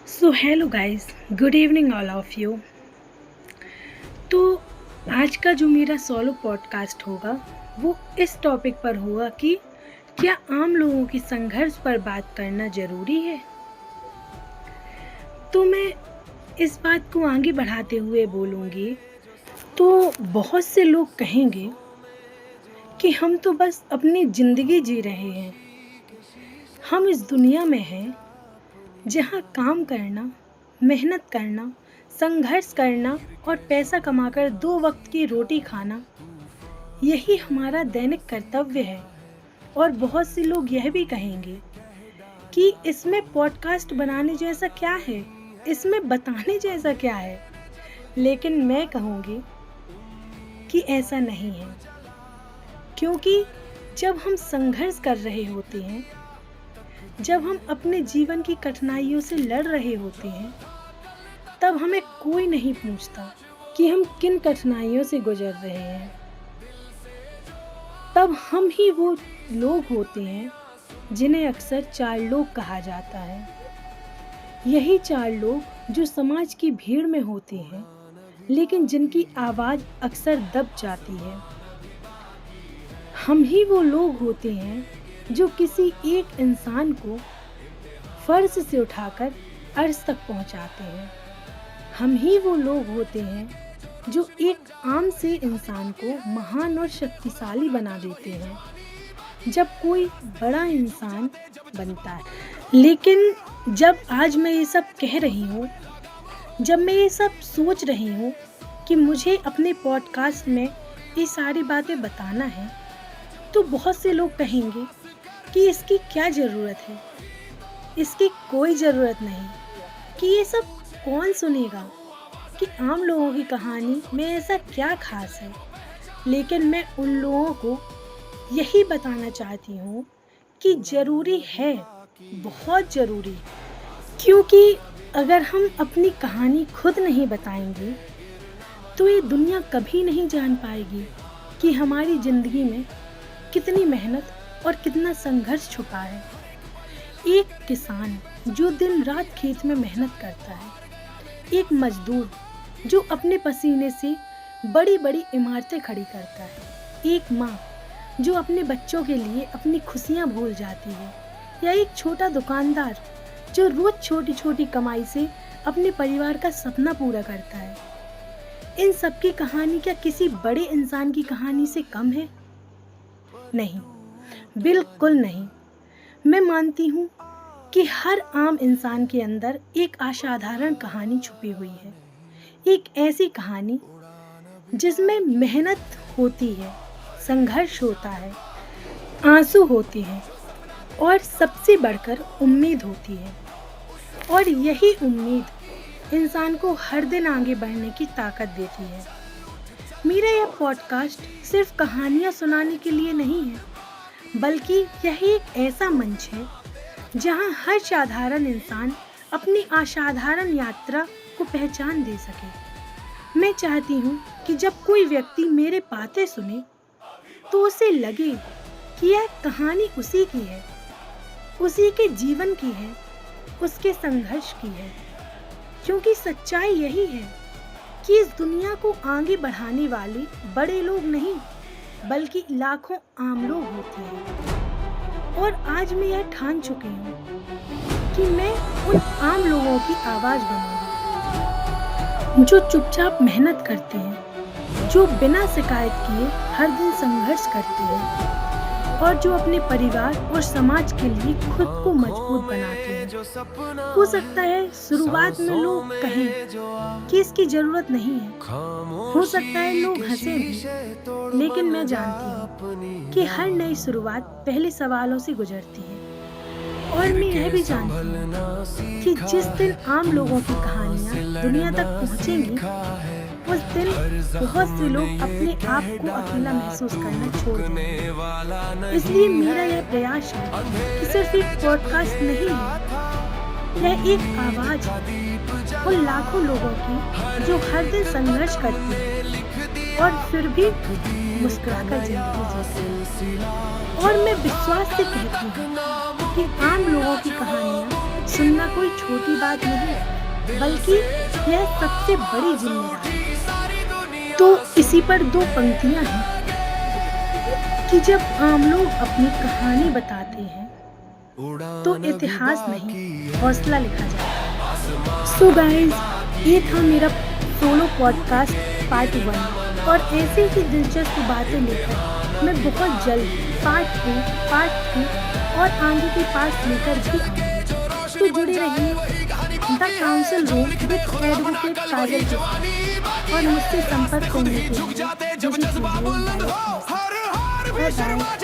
So hello guys, good evening all of you. तो आज का जो मेरा सोलो पॉडकास्ट होगा वो इस टॉपिक पर होगा कि क्या आम लोगों की संघर्ष पर बात करना ज़रूरी है। तो मैं इस बात को आगे बढ़ाते हुए बोलूँगी। तो बहुत से लोग कहेंगे कि हम तो बस अपनी ज़िंदगी जी रहे हैं, हम इस दुनिया में हैं जहाँ काम करना, मेहनत करना, संघर्ष करना और पैसा कमाकर 2 वक़्त की रोटी खाना, यही हमारा दैनिक कर्तव्य है। और बहुत से लोग यह भी कहेंगे कि इसमें पॉडकास्ट बनाने जैसा क्या है? इसमें बताने जैसा क्या है? लेकिन मैं कहूँगी कि ऐसा नहीं है। क्योंकि जब हम संघर्ष कर रहे होते हैं, जब हम अपने जीवन की कठिनाइयों से लड़ रहे होते हैं, तब हमें कोई नहीं पूछता कि हम किन कठिनाइयों से गुजर रहे हैं। तब हम ही वो लोग होते हैं जिन्हें अक्सर 4 लोग कहा जाता है। यही 4 लोग जो समाज की भीड़ में होते हैं, लेकिन जिनकी आवाज़ अक्सर दब जाती है। हम ही वो लोग होते हैं जो किसी एक इंसान को फर्श से उठाकर अर्श तक पहुंचाते हैं। हम ही वो लोग होते हैं जो एक आम से इंसान को महान और शक्तिशाली बना देते हैं जब कोई बड़ा इंसान बनता है। लेकिन जब आज मैं ये सब कह रही हूँ, जब मैं ये सब सोच रही हूँ कि मुझे अपने पॉडकास्ट में ये सारी बातें बताना है, तो बहुत से लोग कहेंगे कि इसकी क्या ज़रूरत है, इसकी कोई ज़रूरत नहीं, कि ये सब कौन सुनेगा, कि आम लोगों की कहानी में ऐसा क्या खास है। लेकिन मैं उन लोगों को यही बताना चाहती हूँ कि ज़रूरी है, बहुत ज़रूरी। क्योंकि अगर हम अपनी कहानी खुद नहीं बताएंगे तो ये दुनिया कभी नहीं जान पाएगी कि हमारी ज़िंदगी में कितनी मेहनत और कितना संघर्ष छुपा है। एक किसान जो दिन रात खेत में मेहनत करता है, एक मजदूर जो अपने पसीने से बड़ी बड़ी इमारतें खड़ी करता है, एक माँ जो अपने बच्चों के लिए अपनी खुशियाँ भूल जाती है, या एक छोटा दुकानदार जो रोज छोटी छोटी कमाई से अपने परिवार का सपना पूरा करता है। इन सब की कहानी क्या किसी बड़े इंसान की कहानी से कम है? नहीं, बिल्कुल नहीं। मैं मानती हूँ कि हर आम इंसान के अंदर एक असाधारण कहानी छुपी हुई है। एक ऐसी कहानी जिसमें मेहनत होती है, संघर्ष होता है, आंसू होते हैं और सबसे बढ़कर उम्मीद होती है। और यही उम्मीद इंसान को हर दिन आगे बढ़ने की ताकत देती है। मेरा यह पॉडकास्ट सिर्फ कहानियाँ सुनाने के लिए नहीं है, बल्कि यह एक ऐसा मंच है जहां हर साधारण इंसान अपनी असाधारण यात्रा को पहचान दे सके। मैं चाहती हूं कि जब कोई व्यक्ति मेरे बातें सुने तो उसे लगे कि यह कहानी उसी की है, उसी के जीवन की है, उसके संघर्ष की है। क्योंकि सच्चाई यही है कि इस दुनिया को आगे बढ़ाने वाले बड़े लोग नहीं, बल्कि लाखों आम लोग होते हैं। और आज मैं यह ठान चुकी हूँ कि मैं उन आम लोगों की आवाज़ बनूंगी जो चुपचाप मेहनत करते हैं, जो बिना शिकायत किए हर दिन संघर्ष करते हैं और जो अपने परिवार और समाज के लिए खुद को मजबूत बनाते हैं। हो सकता है शुरुआत में लोग कहें कि इसकी ज़रूरत नहीं है, हो सकता है लोग हंसे भी, लेकिन मैं जानती हूँ कि हर नई शुरुआत पहले सवालों से गुजरती है। और मैं यह भी जानती हूँ कि जिस दिन आम लोगों की कहानियाँ दुनिया तक पहुँचेंगी, उस दिन बहुत से लोग अपने आप को अकेला महसूस करना छोड़ देंगे। इसलिए मेरा यह प्रयास है कि सिर्फ एक पॉडकास्ट नहीं है, यह एक आवाज़ है उन लाखों लोगों की जो हर दिन संघर्ष करते हैं और फिर भी मुस्कुराकर जिंदगी जीते हैं। और मैं विश्वास से कहती हूँ कि आम लोगों की कहानियाँ सुनना कोई छोटी बात नहीं, बल्कि यह सबसे बड़ी ज़िम्मेदारी है। तो इसी पर 2 पंक्तियाँ हैं कि जब आम लोग अपनी कहानी बताते हैं, तो इतिहास नहीं, हौसला लिखा जाता है। सो गाइज़, ये था मेरा सोलो पॉडकास्ट पार्ट 1, और ऐसे ही दिलचस्प बातें लेकर मैं बहुत जल्द पार्ट 2, पार्ट 3 और आगे के पार्ट्स लेकर भी आऊँगी। तो जुड़े रहिए the council room with advocate Kajal के साथ, और मुझसे संपर्क करने के लिए मुझे कीजिए डायरेक्ट मैसेज। Bye bye.